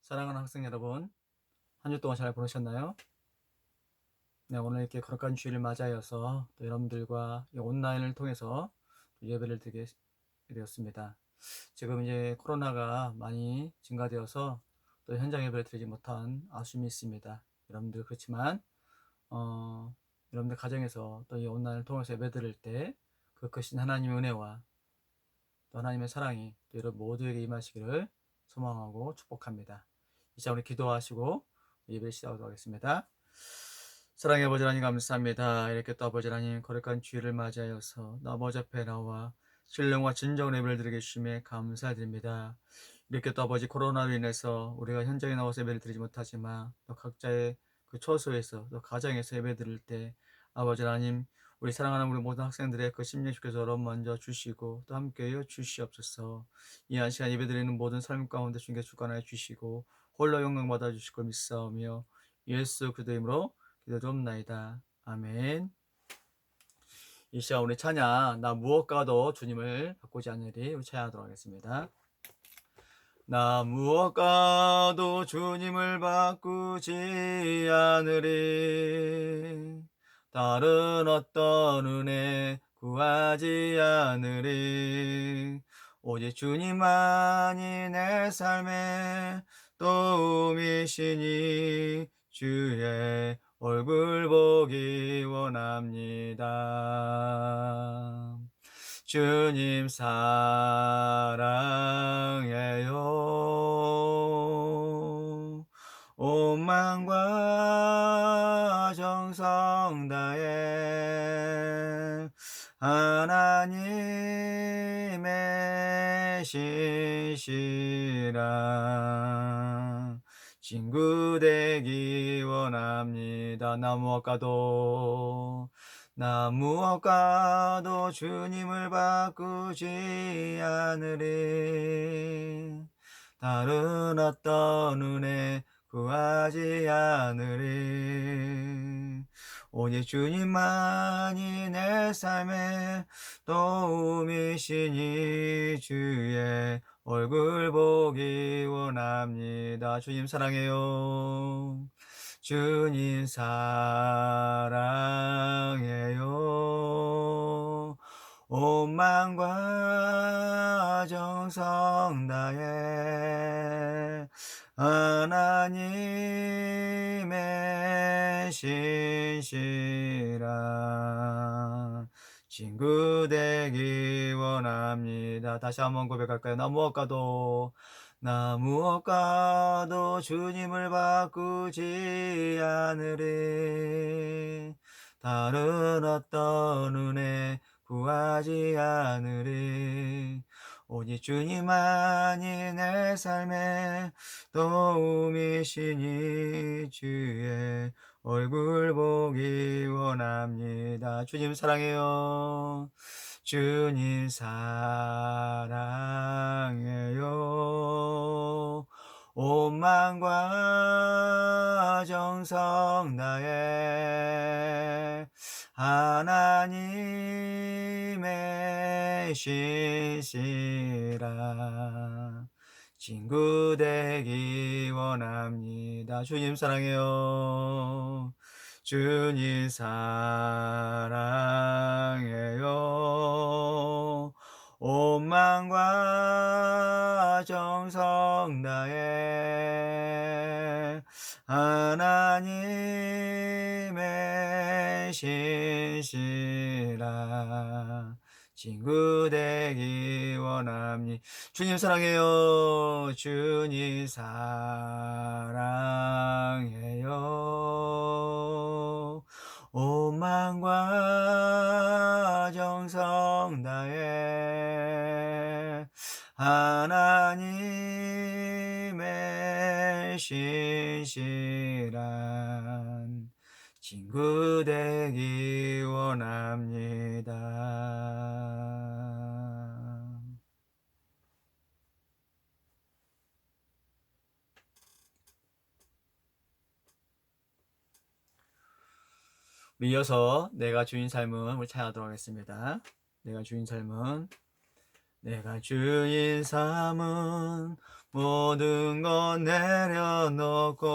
사랑하는 학생 여러분, 한 주 동안 잘 보내셨나요? 네, 오늘 이렇게 거룩한 주일을 맞이하여서 또 여러분들과 이 온라인을 통해서 또 예배를 드리게 되었습니다. 지금 이제 코로나가 많이 증가되어서 또 현장 예배를 드리지 못한 아쉬움이 있습니다. 여러분들 그렇지만 여러분들 가정에서 또 이 온라인을 통해서 예배 드릴 때 그 크신 하나님의 은혜와 또 하나님의 사랑이 또 여러분 모두에게 임하시기를 소망하고 축복합니다. 이제 우리 기도하시고 예배 시작하도록 하겠습니다. 사랑의 아버지 하나님 감사합니다. 이렇게 또 아버지 하나님 거룩한 주일을 맞이하여서 아버지 앞에 나와 신령과 진정한 예배를 드리게 주심에 감사드립니다. 이렇게 또 아버지 코로나로 인해서 우리가 현장에 나와서 예배를 드리지 못하지만 또 각자의 그 처소에서 또 가정에서 예배 드릴 때 아버지 하나님 우리 사랑하는 우리 모든 학생들의 그 심령 주께서 여러 먼저 주시고 또 함께하여 주시옵소서. 이 한 시간 예배드리는 모든 삶 가운데 주님께 주관하여 주시고 홀로 영광 받아 주실 걸 믿사오며 예수 그리스도의 이름으로 기도드옵나이다. 아멘. 이 시간 우리 찬양 나 무엇과도 주님을 바꾸지 않으리 우리 찬양하도록 하겠습니다. 나 무엇과도 주님을 바꾸지 않으리 다른 어떤 은혜 구하지 않으리 오직 주님만이 내 삶의 도움이시니 주의 얼굴 보기 원합니다. 주님 사랑해요. 온 마음과 정성 다해 하나님의 신실한 친구 되기 원합니다. 나 무엇과도 주님을 바꾸지 않으리 다른 어떤 은혜 구하지 않으리 오직 주님만이 내 삶의 도움이시니 주의 얼굴 보기 원합니다. 주님 사랑해요. 주님 사랑해요. 온 마음과 정성 다해 하나님의 신실한 친구 되기 원합니다. 다시 한번 고백할까요? 나 무엇과도 주님을 바꾸지 않으리 다른 어떤 은혜 구하지 않으리 오직 주님만이 내 삶의 도움이시니 주의 얼굴 보기 원합니다. 주님 사랑해요. 주님 사랑해요. 온 마음과 정성 다해 하나님의 신실한 친구 되기 원합니다. 주님 사랑해요. 주님 사랑해요. 온 마음과 정성 다해 하나님의 신실한 친구 되기 원합니다. 주님 사랑해요. 주님 사랑해요. 온 마음과 정성 다해 하나님의 신실한 친구 되기 원합니다. 이어서 내가 주인 삶은 우리 찬양하도록 하겠습니다. 내가 주인 삶은 내가 주인 삼은 모든 것 내려놓고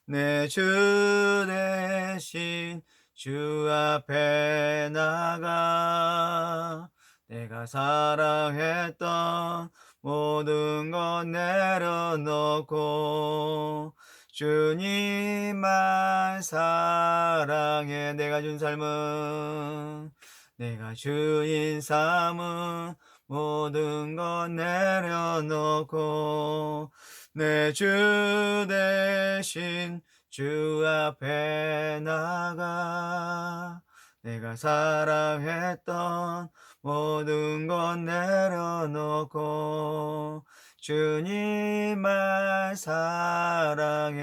내 주 대신 주 앞에 나가 내가 사랑했던 모든 것 내려놓고 주님만 사랑해 내가 준 삶은 내가 주인 삼은 모든 것 내려놓고 내 주 대신 주 앞에 나가 내가 사랑했던 모든 것 내려놓고 주님만 사랑해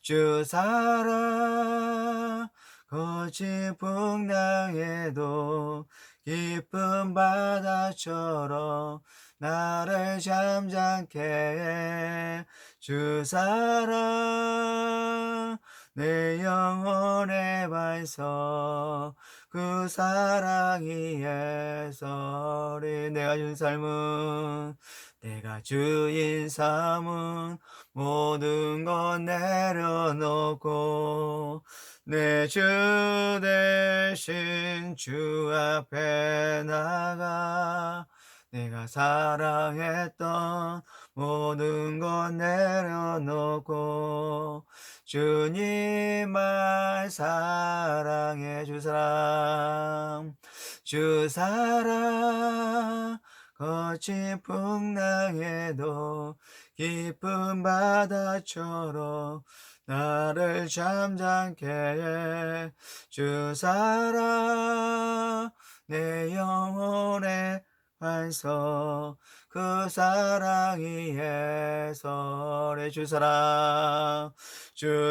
주 사랑 거친 풍랑에도 깊은 바다처럼 나를 잠잠케 해 주 사랑 내 영혼의 반석 그 사랑이 예설이 내가 준 삶은 내가 주인 삼은 모든 것 내려놓고 내 주 대신 주 앞에 나가 내가 사랑했던 모든 것 내려놓고 주님만 사랑해 주 사랑 거친 풍랑에도 깊은 바다처럼 나를 잠잠케 해 주 사랑 내 영혼의 반석 그 사랑이 예설해 주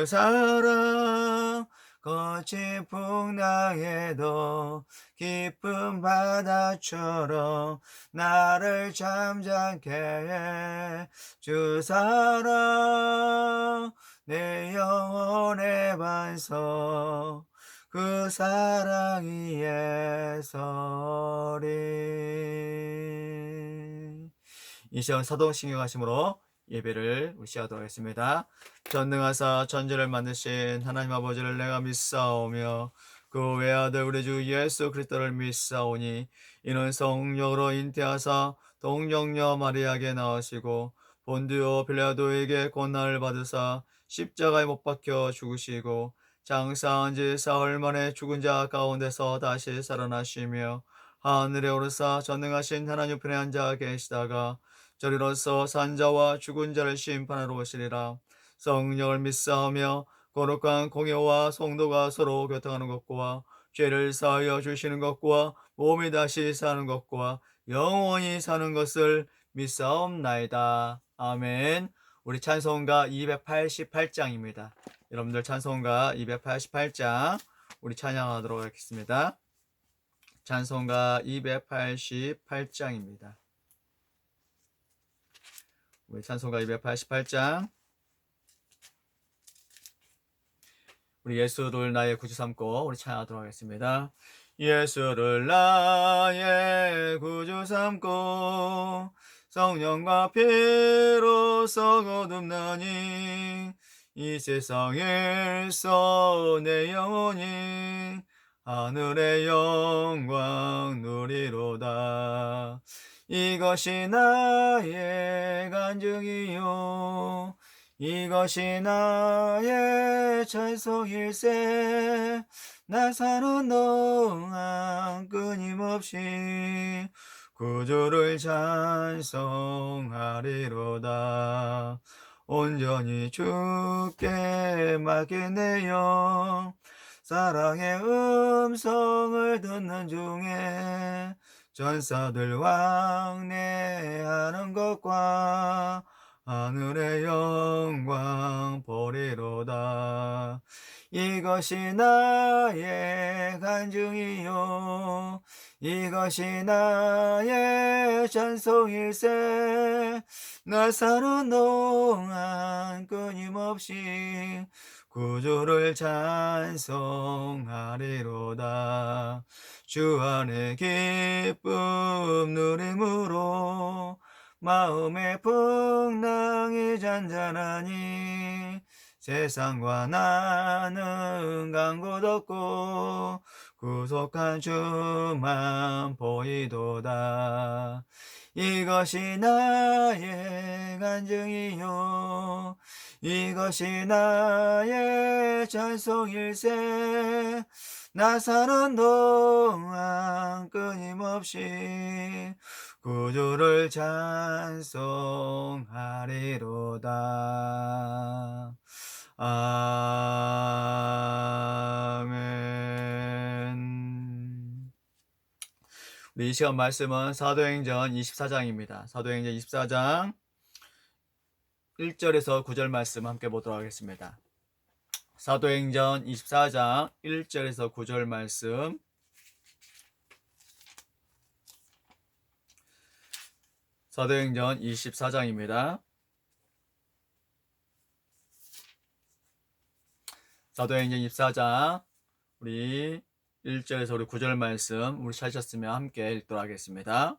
사랑 거친 풍랑에도 깊은 바다처럼 나를 잠잠케 해 주 사랑 내 영혼의 반석 그 사랑이 예설이 이 시간 사도신경 하심으로 예배를 우리 시작하도록 하겠습니다. 전능하사 천지를 만드신 하나님 아버지를 내가 믿사오며 그 외아들 우리 주 예수 그리스도를 믿사오니 이는 성령으로 잉태하사 동정녀 마리아에게 나으시고 본디오 빌라도에게 고난을 받으사 십자가에 못 박혀 죽으시고 장사한 지 사흘 만에 죽은 자 가운데서 다시 살아나시며 하늘에 오르사 전능하신 하나님 편에 앉아 계시다가 저리로서 산자와 죽은 자를 심판하러 오시리라. 성령을 믿사오며 거룩한 공예와 성도가 서로 교통하는 것과 죄를 사하여 주시는 것과 몸이 다시 사는 것과 영원히 사는 것을 믿사옵나이다. 아멘. 우리 찬송가 288장입니다. 여러분들 찬송가 288장 우리 찬양하도록 하겠습니다. 찬송가 288장입니다. 우리 찬송가 288장 우리 예수를 나의 구주 삼고 우리 찬양하도록 하겠습니다. 예수를 나의 구주 삼고 성령과 피로써 거듭나니 이 세상에서 내 영혼이 하늘의 영광 누리로다. 이것이 나의 간증이요 이것이 나의 찬송일세 나 사는 동안 끊임없이 구주를 찬송하리로다. 온전히 주께 맡기네요. 사랑의 음성을 듣는 중에 전사들 왕래하는 것과 하늘의 영광 보리로다. 이것이 나의 간증이요 이것이 나의 찬송일세 나 사는 동안 끊임없이 구주를 찬송하리로다. 주 안에 기쁨 누림으로 마음의 풍랑이 잔잔하니 세상과 나는 간 곳 없고 구속한 주만 보이도다. 이것이 나의 간증이요 이것이 나의 찬송일세. 나 사는 동안 끊임없이 구주를 찬송하리로다. 아멘. 우리 이 시간 말씀은 사도행전 24장입니다. 사도행전 24장 1절에서 9절 말씀 함께 보도록 하겠습니다. 사도행전 24장 1절에서 9절 말씀, 사도행전 24장입니다. 사도행전 24장 우리 1절에서 우리 9절 말씀 우리 찾으셨으면 함께 읽도록 하겠습니다.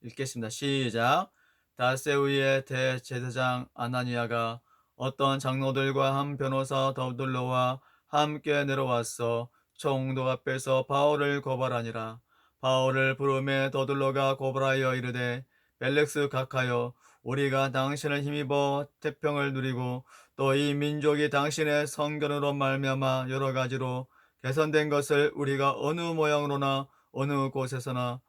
읽겠습니다. 시작. 다세우의 대제사장 아나니아가 어떤 장로들과 한 변호사 더둘러와 함께 내려왔어 총독 앞에서 바울을 고발하니라. 바울을 부르매 더둘러가 고발하여 이르되, 벨렉스 각하여, 우리가 당신을 힘입어 태평을 누리고 또 이 민족이 당신의 성견으로 말미암아 여러 가지로 개선된 것을 우리가 어느 모양으로나 어느 곳에서나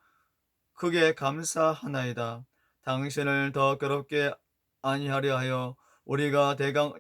크게 감사하나이다. 당신을 더 괴롭게 아니하려 하여 우리가 대강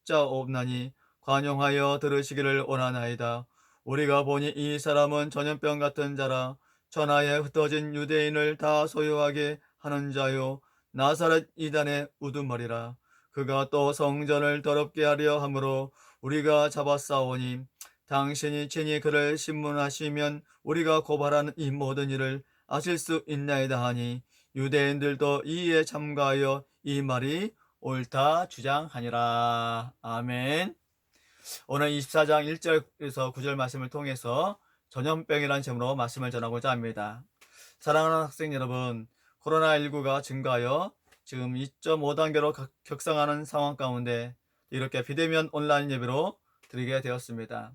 여짜옵나니 관용하여 들으시기를 원하나이다. 우리가 보니 이 사람은 전염병 같은 자라. 천하에 흩어진 유대인을 다 소유하게 하는 자요 나사렛 이단의 우두머리라. 그가 또 성전을 더럽게 하려 함으로 우리가 잡아싸우니 당신이 친히 그를 신문하시면 우리가 고발하는 이 모든 일을 아실 수 있나이다 하니 유대인들도 이에 참가하여 이 말이 옳다 주장하니라. 아멘. 오늘 24장 1절에서 9절 말씀을 통해서 전염병이라는 제목으로 말씀을 전하고자 합니다. 사랑하는 학생 여러분, 코로나19가 증가하여 지금 2.5단계로 격상하는 상황 가운데 이렇게 비대면 온라인 예배로 드리게 되었습니다.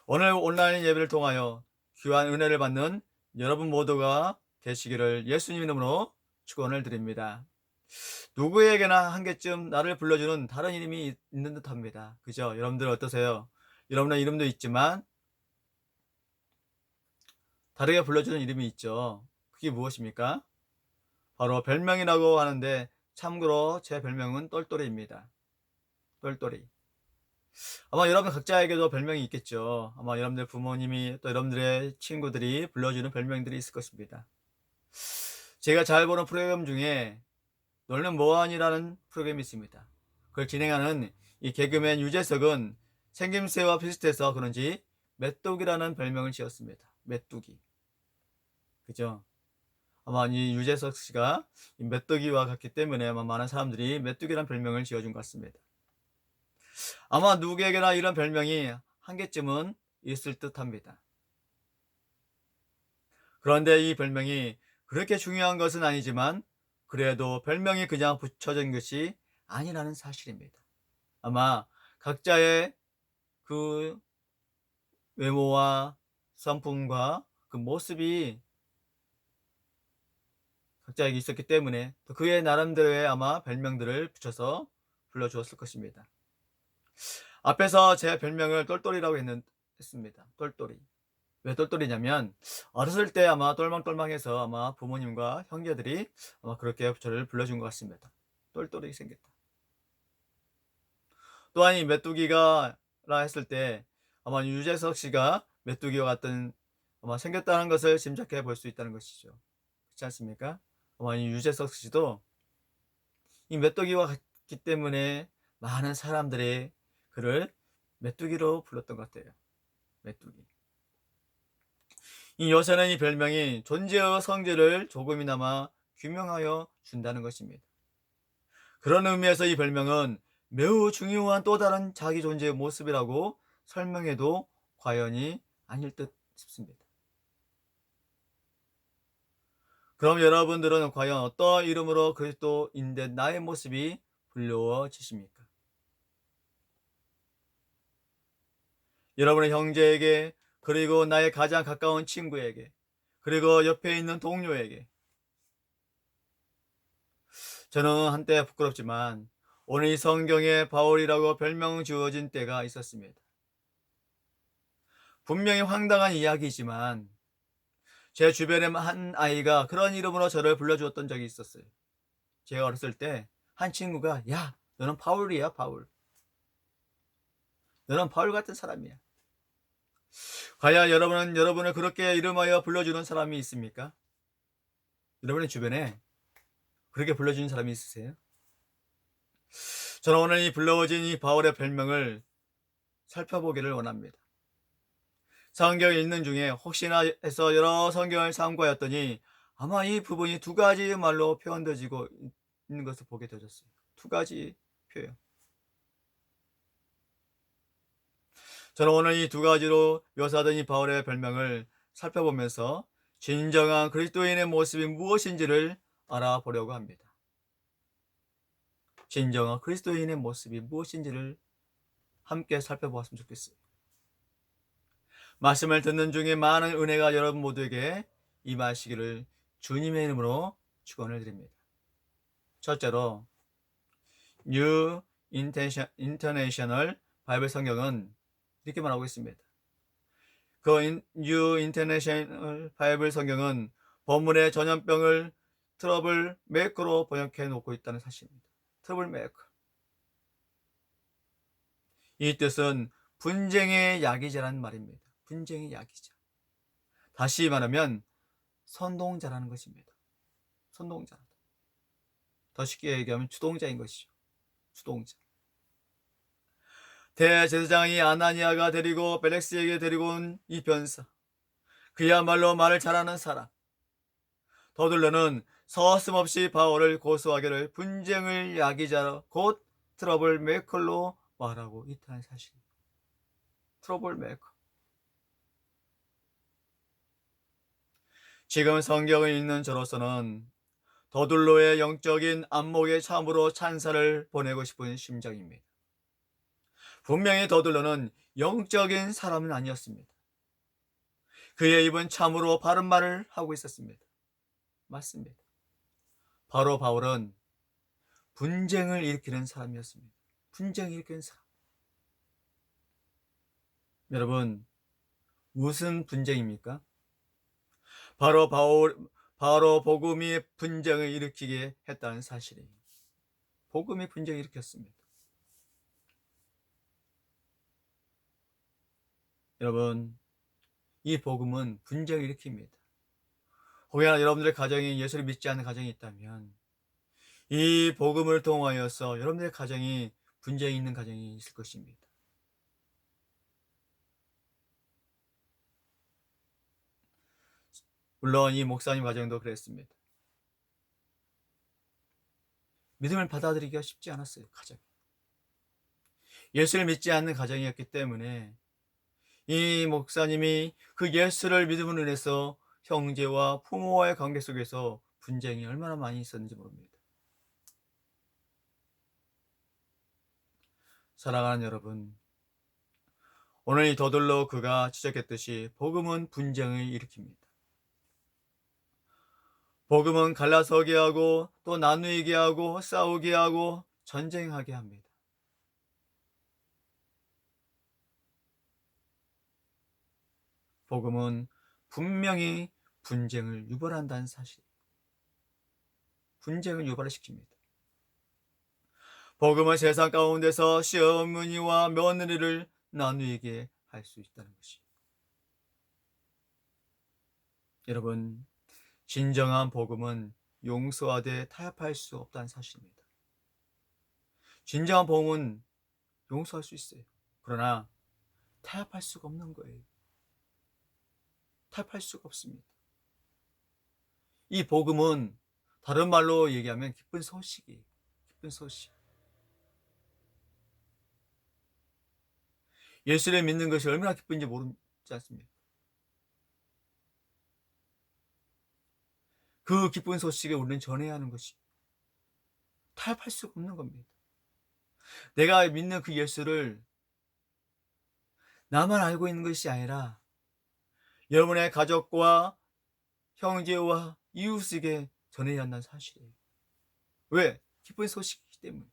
오늘 온라인 예배를 통하여 귀한 은혜를 받는 여러분 모두가 되시기를 예수님 이름으로 축원을 드립니다. 누구에게나 한 개쯤 나를 불러주는 다른 이름이 있는 듯 합니다. 그죠? 여러분들 어떠세요? 여러분의 이름도 있지만 다르게 불러주는 이름이 있죠. 그게 무엇입니까? 바로 별명이라고 하는데, 참고로 제 별명은 똘똘이입니다. 똘똘이. 아마 여러분 각자에게도 별명이 있겠죠. 아마 여러분들 부모님이 또 여러분들의 친구들이 불러주는 별명들이 있을 것입니다. 제가 잘 보는 프로그램 중에 너는 뭐하니라는 프로그램이 있습니다. 그걸 진행하는 이 개그맨 유재석은 생김새와 비슷해서 그런지 메뚜기라는 별명을 지었습니다. 메뚜기. 그죠? 아마 이 유재석 씨가 이 메뚜기와 같기 때문에 아마 많은 사람들이 메뚜기라는 별명을 지어준 것 같습니다. 아마 누구에게나 이런 별명이 한 개쯤은 있을 듯 합니다. 그런데 이 별명이 그렇게 중요한 것은 아니지만 그래도 별명이 그냥 붙여진 것이 아니라는 사실입니다. 아마 각자의 그 외모와 성품과 그 모습이 각자에게 있었기 때문에 또 그의 나름대로의 아마 별명들을 붙여서 불러주었을 것입니다. 앞에서 제 별명을 똘똘이라고 했습니다. 똘똘이. 왜 똘똘이냐면 어렸을 때 아마 똘망똘망해서 아마 부모님과 형제들이 아마 그렇게 저를 불러준 것 같습니다. 똘똘이 생겼다. 또한 이 메뚜기가라 했을 때 아마 유재석 씨가 메뚜기와 같은 아마 생겼다는 것을 짐작해 볼 수 있다는 것이죠. 그렇지 않습니까? 아마 이 유재석 씨도 이 메뚜기와 같기 때문에 많은 사람들이 그를 메뚜기로 불렀던 것 같아요. 메뚜기. 이 요새는 이 별명이 존재와 성질을 조금이나마 규명하여 준다는 것입니다. 그런 의미에서 이 별명은 매우 중요한 또 다른 자기 존재의 모습이라고 설명해도 과연이 아닐 듯 싶습니다. 그럼 여러분들은 과연 어떤 이름으로 그리스도인된 나의 모습이 불려지십니까? 여러분의 형제에게, 그리고 나의 가장 가까운 친구에게, 그리고 옆에 있는 동료에게. 저는 한때 부끄럽지만 오늘 이 성경에 바울이라고 별명 주어진 때가 있었습니다. 분명히 황당한 이야기이지만 제 주변에 한 아이가 그런 이름으로 저를 불러주었던 적이 있었어요. 제가 어렸을 때 한 친구가, 야, 너는 바울이야, 바울. 너는 바울 같은 사람이야. 과연 여러분은 여러분을 그렇게 이름하여 불러주는 사람이 있습니까? 여러분의 주변에 그렇게 불러주는 사람이 있으세요? 저는 오늘 이 불러진 이 바울의 별명을 살펴보기를 원합니다. 성경에 있는 중에 혹시나 해서 여러 성경을 참고하였더니 아마 이 부분이 두 가지 말로 표현되어지고 있는 것을 보게 되었어요. 두 가지 표현. 저는 오늘 이 두 가지로 묘사된 이 바울의 별명을 살펴보면서 진정한 그리스도인의 모습이 무엇인지를 알아보려고 합니다. 진정한 그리스도인의 모습이 무엇인지를 함께 살펴보았으면 좋겠어요. 말씀을 듣는 중에 많은 은혜가 여러분 모두에게 임하시기를 주님의 이름으로 축원을 드립니다. 첫째로 New International 바이블 성경은 이렇게 말하고 있습니다. 그 New International 바이블 성경은 본문의 전염병을 트러블 메이커로 번역해 놓고 있다는 사실입니다. 트러블 메이커. 이 뜻은 분쟁의 야기자라는 말입니다. 분쟁의 야기자. 다시 말하면 선동자라는 것입니다. 선동자. 더 쉽게 얘기하면 주동자인 것이죠. 주동자. 대제사장이 아나니아가 데리고 벨렉스에게 데리고 온 이 변사. 그야말로 말을 잘하는 사람. 더둘러는 서슴없이 바울을 고소하기를 분쟁을 야기자 곧 트러블 메이커로 말하고 있다는 사실입니다. 트러블 메이커. 지금 성경을 읽는 저로서는 더둘로의 영적인 안목에 참으로 찬사를 보내고 싶은 심정입니다. 분명히 더둘로는 영적인 사람은 아니었습니다. 그의 입은 참으로 바른 말을 하고 있었습니다. 맞습니다. 바로 바울은 분쟁을 일으키는 사람이었습니다. 분쟁을 일으키는 사람. 여러분, 무슨 분쟁입니까? 바로 복음이 분쟁을 일으키게 했다는 사실이에요. 복음이 분쟁을 일으켰습니다. 여러분, 이 복음은 분쟁을 일으킵니다. 혹여나 여러분들의 가정이 예수를 믿지 않는 가정이 있다면 이 복음을 통하여서 여러분들의 가정이 분쟁이 있는 가정이 있을 것입니다. 물론 이 목사님 가정도 그랬습니다. 믿음을 받아들이기가 쉽지 않았어요. 가정. 예수를 믿지 않는 가정이었기 때문에 이 목사님이 그 예수를 믿음으로 인해서 형제와 부모와의 관계 속에서 분쟁이 얼마나 많이 있었는지 모릅니다. 사랑하는 여러분, 오늘 이 더둘러 그가 지적했듯이 복음은 분쟁을 일으킵니다. 복음은 갈라서게 하고 또 나누게 하고 싸우게 하고 전쟁하게 합니다. 복음은 분명히 분쟁을 유발한다는 사실. 분쟁을 유발시킵니다. 복음은 세상 가운데서 시어머니와 며느리를 나누게 할 수 있다는 것이. 여러분, 진정한 복음은 용서하되 타협할 수 없다는 사실입니다. 진정한 복음은 용서할 수 있어요. 그러나 타협할 수가 없는 거예요. 타협할 수가 없습니다. 이 복음은 다른 말로 얘기하면 기쁜 소식이에요. 기쁜 소식. 예수를 믿는 것이 얼마나 기쁜지 모르지 않습니까? 그 기쁜 소식을 우리는 전해야 하는 것이 타협할 수가 없는 겁니다. 내가 믿는 그 예수를 나만 알고 있는 것이 아니라 여러분의 가족과 형제와 이웃에게 전해야 한다는 사실이에요. 왜? 기쁜 소식이기 때문에.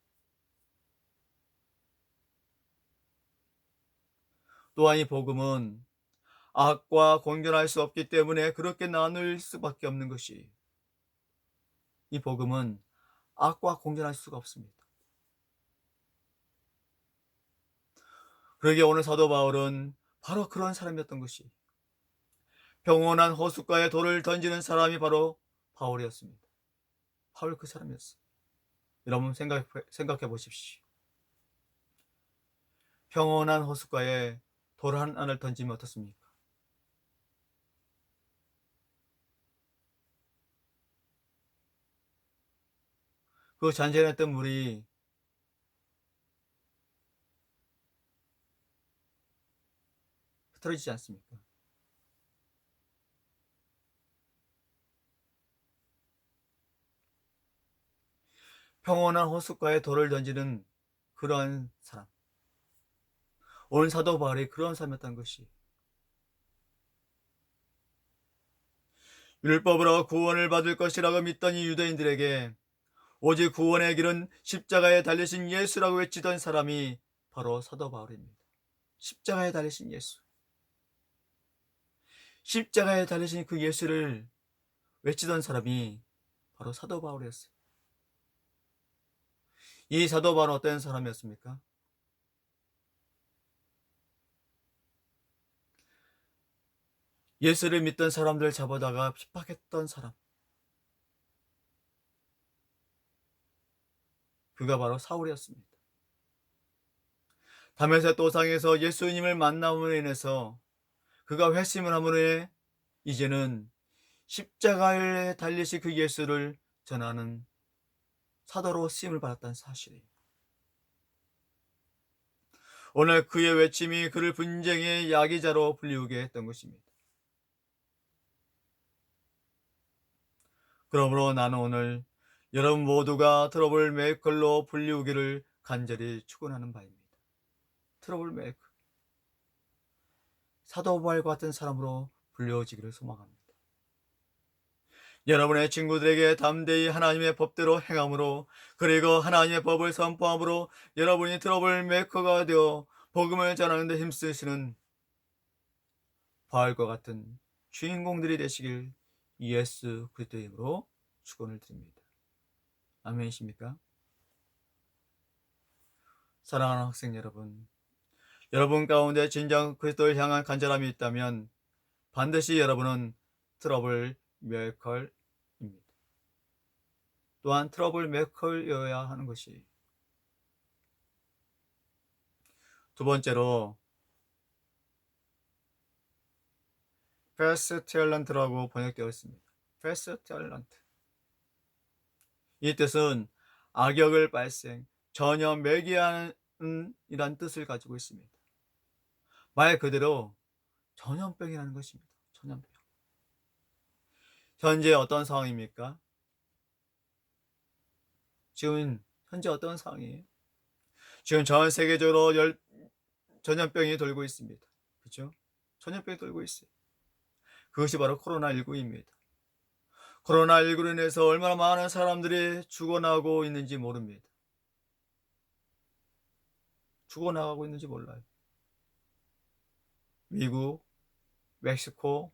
또한 이 복음은 악과 공존할 수 없기 때문에 그렇게 나눌 수밖에 없는 것이, 이 복음은 악과 공존할 수가 없습니다. 그러기에 오늘 사도 바울은 바로 그런 사람이었던 것이, 평온한 호숫가에 돌을 던지는 사람이 바로 바울이었습니다. 바울 그 사람이었어요. 여러분 생각해 보십시오. 평온한 호숫가에 돌 하나를 던지면 어떻습니까? 그 잔잔했던 물이 흐트러지지 않습니까? 평온한 호숫가에 돌을 던지는 그러한 사람. 오늘 사도 바울이 그런 사람이었다는 것이, 율법으로 구원을 받을 것이라고 믿던 이 유대인들에게 오직 구원의 길은 십자가에 달리신 예수라고 외치던 사람이 바로 사도 바울입니다. 십자가에 달리신 예수. 십자가에 달리신 그 예수를 외치던 사람이 바로 사도 바울이었어요. 이 사도 바울은 어떤 사람이었습니까? 예수를 믿던 사람들 잡아다가 핍박했던 사람. 그가 바로 사울이었습니다. 다메섹 도상에서 예수님을 만남으로 인해서 그가 회심을 함으로 인해 이제는 십자가에 달리신 그 예수를 전하는 사도로 쓰임을 받았다는 사실이에요. 오늘 그의 외침이 그를 분쟁의 야기자로 불리우게 했던 것입니다. 그러므로 나는 오늘 여러분 모두가 트러블 메이커로 불리우기를 간절히 축원하는 바입니다. 트러블 메이커, 사도 바울과 같은 사람으로 불려지기를 소망합니다. 여러분의 친구들에게 담대히 하나님의 법대로 행함으로, 그리고 하나님의 법을 선포함으로 여러분이 트러블 메이커가 되어 복음을 전하는 데 힘쓰시는 바울과 같은 주인공들이 되시길 예수 그리스도의 이름으로 축원을 드립니다. 아멘이십니까? 사랑하는 학생 여러분, 여러분 가운데 진정 그리스도를 향한 간절함이 있다면 반드시 여러분은 트러블 메이커입니다. 또한 트러블 메이커여야 하는 것이, 두 번째로 패스 탤런트라고 번역되어 있습니다. 패스 탤런트, 이 뜻은 악역을 발생, 전혀 매개하는 이란 뜻을 가지고 있습니다. 말 그대로 전염병이라는 것입니다. 전염병. 현재 어떤 상황입니까? 지금 현재 어떤 상황이에요? 지금 전 세계적으로 전염병이 돌고 있습니다. 그렇죠? 전염병이 돌고 있어요. 그것이 바로 코로나19입니다. 코로나19로 인해서 얼마나 많은 사람들이 죽어나가고 있는지 모릅니다. 죽어나가고 있는지 몰라요. 미국, 멕시코,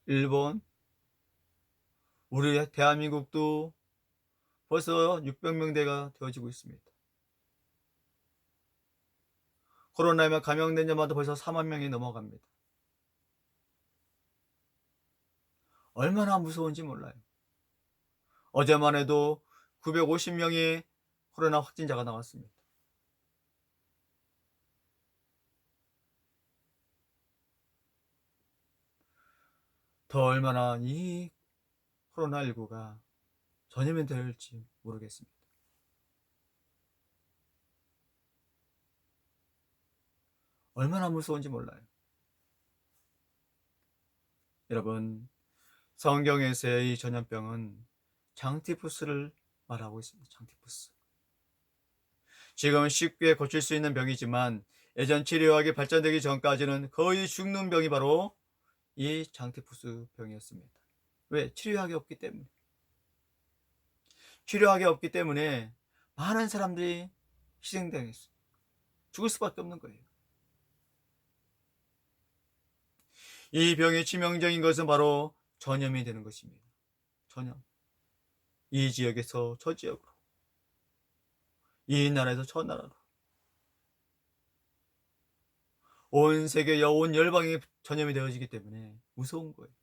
일본, 우리 대한민국도 벌써 600명대가 되어지고 있습니다. 코로나에 감염된 자마다 벌써 4만 명이 넘어갑니다. 얼마나 무서운지 몰라요. 어제만 해도 950명의 코로나 확진자가 나왔습니다. 더 얼마나 이 코로나19가 전염이 될지 모르겠습니다. 얼마나 무서운지 몰라요. 여러분, 성경에서의 이 전염병은 장티푸스를 말하고 있습니다. 장티푸스. 지금은 쉽게 고칠 수 있는 병이지만 예전 치료학이 발전되기 전까지는 거의 죽는 병이 바로 이 장티푸스 병이었습니다. 왜? 치료약이 없기 때문에. 치료약이 없기 때문에 많은 사람들이 희생당했어요. 죽을 수밖에 없는 거예요. 이 병의 치명적인 것은 바로 전염이 되는 것입니다. 전염. 이 지역에서 저 지역으로, 이 나라에서 저 나라로, 온 세계 온 열방이 전염이 되어지기 때문에 무서운 거예요.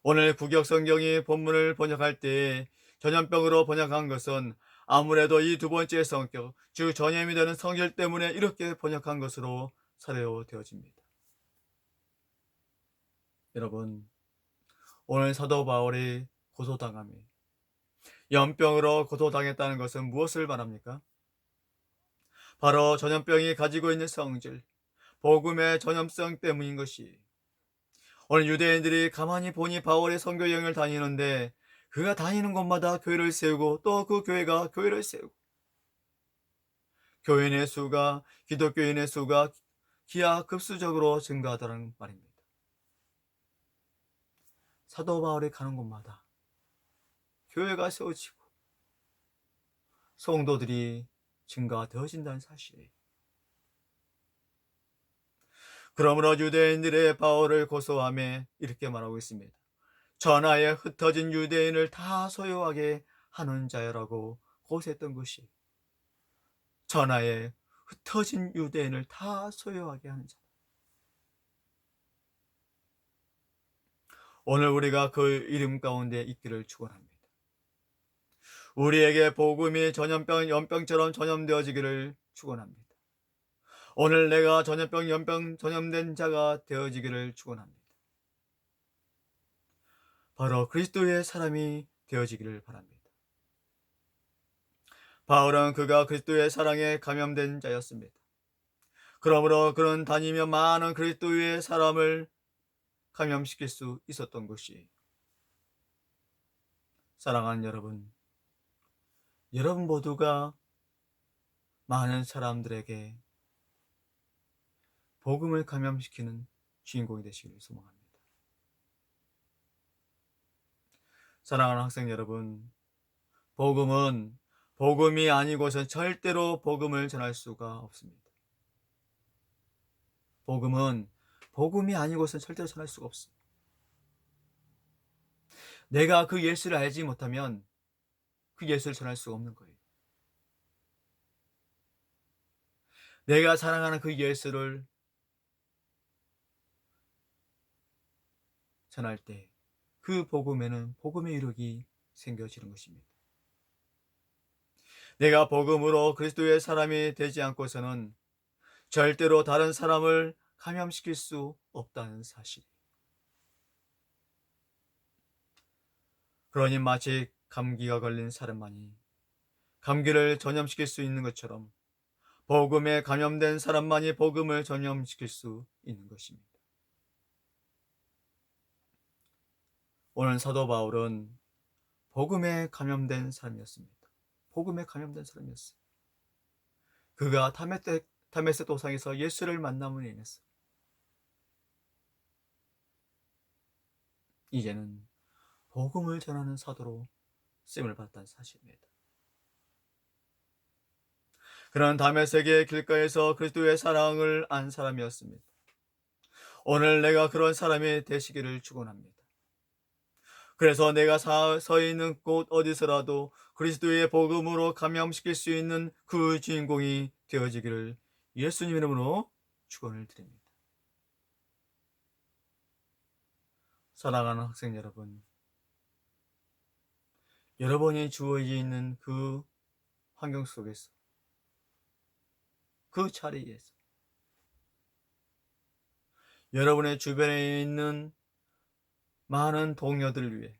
오늘 구약 성경이 본문을 번역할 때 전염병으로 번역한 것은 아무래도 이 두 번째 성격, 즉 전염이 되는 성질 때문에 이렇게 번역한 것으로 사료되어집니다. 여러분, 오늘 사도 바울이 고소당함이 연병으로 고소당했다는 것은 무엇을 말합니까? 바로 전염병이 가지고 있는 성질, 복음의 전염성 때문인 것이. 오늘 유대인들이 가만히 보니 바울의 선교 여행을 다니는데 그가 다니는 곳마다 교회를 세우고 또 그 교회가 교회를 세우고 교인의 수가 기독교인의 수가 기하급수적으로 증가하다는 말입니다. 사도 바울이 가는 곳마다 교회가 세워지고 성도들이 증가되어진다는 사실이에요. 그러므로 유대인들의 바울을 고소함에 이렇게 말하고 있습니다. 전하에 흩어진 유대인을 다 소유하게 하는 자여라고 고소했던 것이, 전하에 흩어진 유대인을 다 소유하게 하는 자. 오늘 우리가 그 이름 가운데 있기를 축원합니다. 우리에게 복음이 전염병, 연병처럼 전염되어지기를 축원합니다. 오늘 내가 전염병, 연병 전염된 자가 되어지기를 축원합니다. 바로 그리스도의 사람이 되어지기를 바랍니다. 바울은 그가 그리스도의 사랑에 감염된 자였습니다. 그러므로 그는 다니며 많은 그리스도의 사람을 감염시킬 수 있었던 것이, 사랑하는 여러분, 여러분 모두가 많은 사람들에게 복음을 감염시키는 주인공이 되시기를 소망합니다. 사랑하는 학생 여러분, 복음은 복음이 아니고선 절대로 복음을 전할 수가 없습니다. 복음은 복음이 아니고선 절대로 전할 수가 없습니다. 내가 그 예수를 알지 못하면 그 예수를 전할 수가 없는 거예요. 내가 사랑하는 그 예수를 전할 때 그 복음에는 복음의 이룩이 생겨지는 것입니다. 내가 복음으로 그리스도의 사람이 되지 않고서는 절대로 다른 사람을 감염시킬 수 없다는 사실. 그러니 마치 감기가 걸린 사람만이 감기를 전염시킬 수 있는 것처럼 복음에 감염된 사람만이 복음을 전염시킬 수 있는 것입니다. 오늘 사도 바울은 복음에 감염된 사람이었습니다. 복음에 감염된 사람이었어요. 그가 다메섹 도상에서 예수를 만남으로 인해서 이제는 복음을 전하는 사도로 쓰임을 받았다는 사실입니다. 그는 다메섹의 길가에서 그리스도의 사랑을 안 사람이었습니다. 오늘 내가 그런 사람이 되시기를 축원합니다. 그래서 내가 서 있는 곳 어디서라도 그리스도의 복음으로 감염시킬 수 있는 그 주인공이 되어지기를 예수님 이름으로 축원을 드립니다. 사랑하는 학생 여러분, 여러분이 주어져 있는 그 환경 속에서, 그 자리에서 여러분의 주변에 있는 많은 동료들을 위해,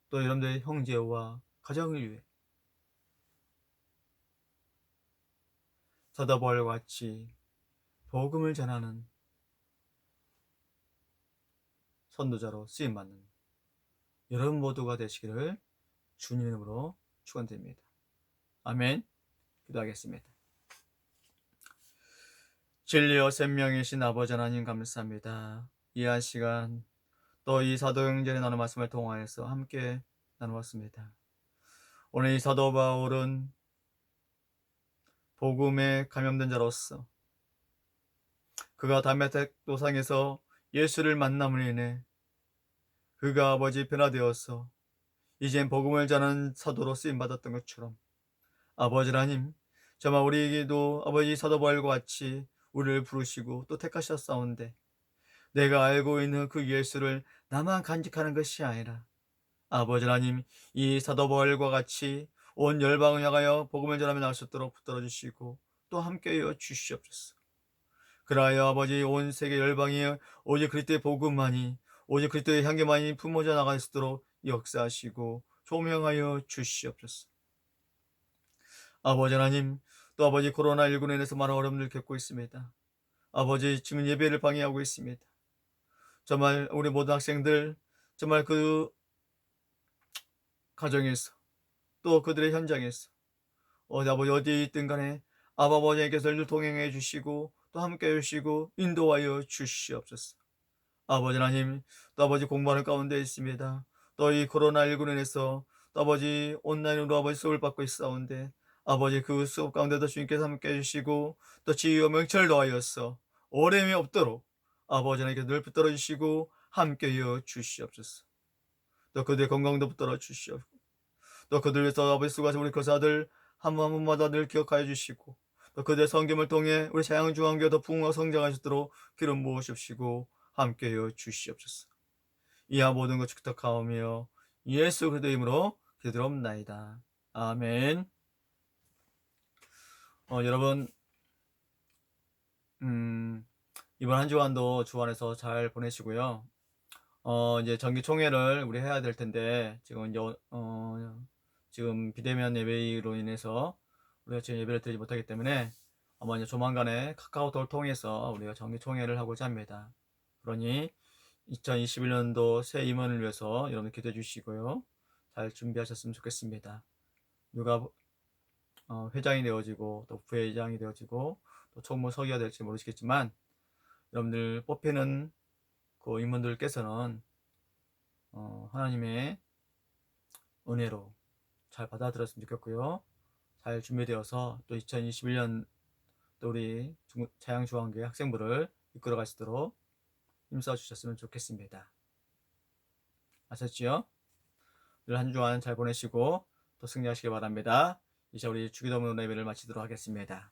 또 여러분들의 형제와 가정을 위해 사도 바울과 같이 복음을 전하는 선도자로 쓰임받는 여러분 모두가 되시기를 주님 이름으로 축원드립니다. 아멘. 기도하겠습니다. 진리와 생명이신 아버지 하나님 감사합니다. 이 한 시간 또 이 사도행전에 나눈 말씀을 통하여서 함께 나누었습니다. 오늘 이 사도 바울은 복음에 감염된 자로서 그가 다메섹 도상에서 예수를 만남으로 인해 그가 아버지 변화되어서 이젠 복음을 전하는 사도로 쓰임받았던 것처럼 아버지 하나님, 정말 우리에게도 아버지 사도 바울과 같이 우리를 부르시고 또 택하셨사온데 내가 알고 있는 그 예수를 나만 간직하는 것이 아니라 아버지 하나님, 이 사도 바울과 같이 온 열방을 향하여 복음을 전하며 나올 수 있도록 붙들어 주시고 또 함께하여 주시옵소서. 그라하여 아버지 온 세계 열방이 오직 그리스도의 복음만이, 오직 그리스도의 향기만이 품어져 나갈 수 있도록 역사하시고 조명하여 주시옵소서. 아버지 하나님, 또 아버지 코로나19로 인해서 많은 어려움을 겪고 있습니다. 아버지 지금 예배를 방해하고 있습니다. 정말 우리 모든 학생들 정말 그 가정에서 또 그들의 현장에서 아버지 어디에 있든 간에 아버지께서 늘 동행해 주시고 또 함께 해 주시고 인도하여 주시옵소서. 아버지 하나님, 또 아버지 공부하는 가운데 있습니다. 또 이 코로나19로 인해서 또 아버지 온라인으로 아버지 수업을 받고 있사온데 아버지 그 수업 가운데도 주님께서 함께 해주시고 또 지휘와 명철 더하여서 어려움이 없도록 아버지 하나님께 늘 붙들어 주시고 함께하여 주시옵소서. 또 그들의 건강도 붙들어 주시옵소서. 또 그들 위해서 아버지 수고하신 우리 교사들 한 분 한 분마다 늘 기억하여 주시고 또 그들의 성김을 통해 우리 자양중앙교회 더 부흥하고 성장하시도록 기름 부으십시고 함께하여 주시옵소서. 이하 모든 것 축복하오며 예수 그리스도의 이름으로 기도드리옵나이다. 아멘. 여러분 이번 한 주간도 주 안에서 잘 보내시고요. 이제 정기총회를 우리 해야 될 텐데 지금 이제 지금 비대면 예배로 인해서 우리가 지금 예배를 드리지 못하기 때문에 아마 이제 조만간에 카카오톡을 통해서 우리가 정기총회를 하고자 합니다. 그러니 2021년도 새 임원을 위해서 여러분 기도해 주시고요. 잘 준비하셨으면 좋겠습니다. 누가 회장이 되어지고 또 부회장이 되어지고 또 총무서기가 될지 모르시겠지만 여러분들 뽑히는 그 임원들께서는 하나님의 은혜로 잘 받아들였으면 좋겠고요. 잘 준비되어서 또 2021년 또 우리 자양중앙교회 학생부를 이끌어갈 수 있도록 힘써 주셨으면 좋겠습니다. 아셨지요? 늘 한 주간 잘 보내시고 또 승리하시기 바랍니다. 이제 우리 주기도문 예배를 마치도록 하겠습니다.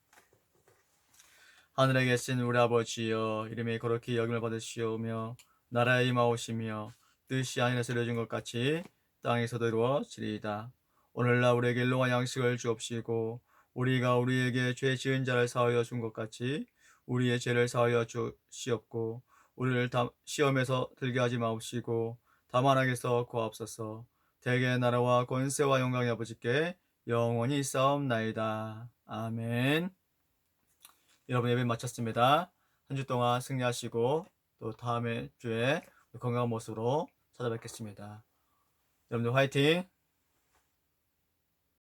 하늘에 계신 우리 아버지여, 이름이 거룩히 여김을 받으시오며 나라에 임하오시며 뜻이 하늘에서 이루어진 것 같이 땅에서도 이루어지리이다. 오늘날 우리에게 일용할 양식을 주옵시고 우리가 우리에게 죄 지은 자를 사하여 준 것 같이 우리의 죄를 사하여 주시옵고 우리를 시험에서 들게 하지 마옵시고 다만 악에서 구하옵소서. 대개 나라와 권세와 영광이 아버지께 영원히 있사옵나이다. 아멘. 여러분 예배 마쳤습니다. 한 주 동안 승리하시고 또 다음에 주에 건강한 모습으로 찾아뵙겠습니다. 여러분들 화이팅!